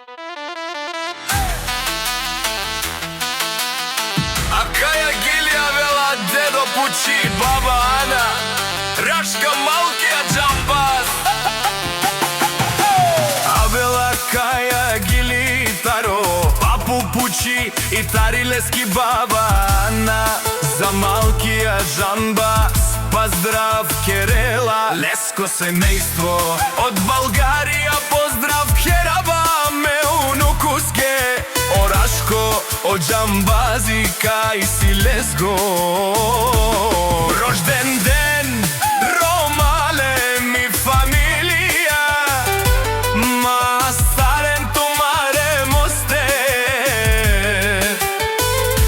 A Kaja Gilija vela dedo Puči, baba Ana, Raška Malkija Džambaz. A vela Kaja Gili Taro, papu Puči i Tarileski baba Ana. Za Malkija Džambaz, pozdrav Kerela, Lesko semejstvo od Balgarija, pozdrav Heraba, me unukuske, Oraško od Džambazika i Silesgo. Rožden den, Romale mi familija, ma staren tumare moste,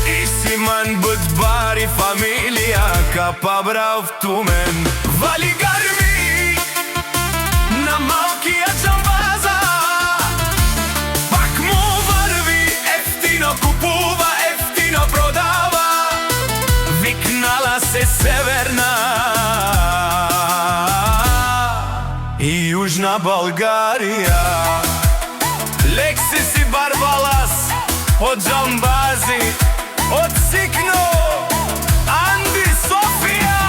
i Siman Budbari familija, ka pa brav tumen. Vali garmi na Malkija Džambaza, pak mu varvi, eftino kupuva, eftino prodava, viknala se severna i južna Balgarija. Leksis i Barbalas od Džambazi, od Sikno, Andi Sofija.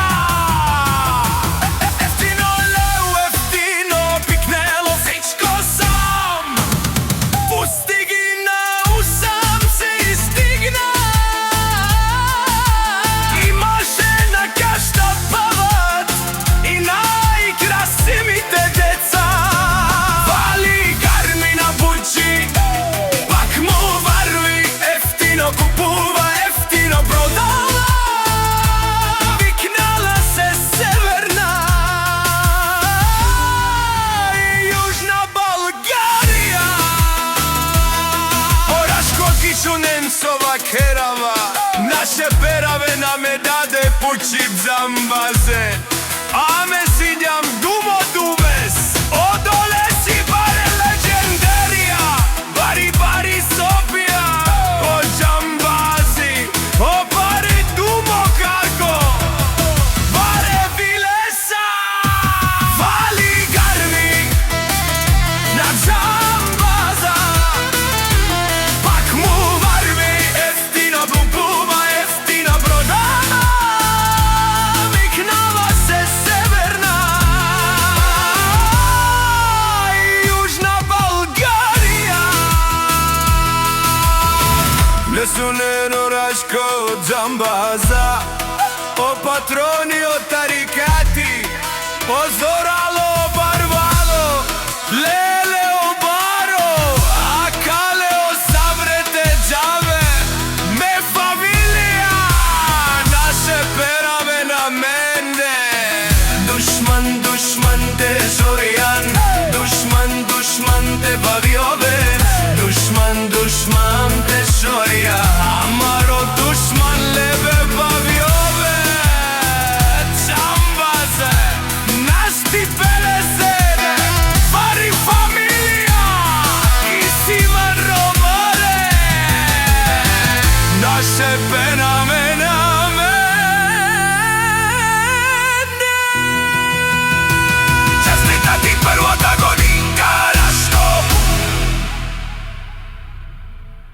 Eftino leu, eftino piknelo, всичко sam. Устигна, усам се изтигна, имаше на кашта пават и най-красивите деца. Вали гарми на Бучи, пак му варви, ефтино купува, ефтино продава, викнала се Северна и Южна Балгарија. Орашко Кичу Немцова Керава, наше пераве наме даде Пучи Дžамбазе. Аме сидјам думо дубес, одоле си баре легендарија, бари бари Софија, о Džambazi, o бари думо како, баре Вилеса. Вали гарми на Džambaza, пак му варви, ефтино купува, ефтино продава, викнала се Северна и Южна Балгарија. Несунено Рашко од Džambaza, o patroni, o tarikati, o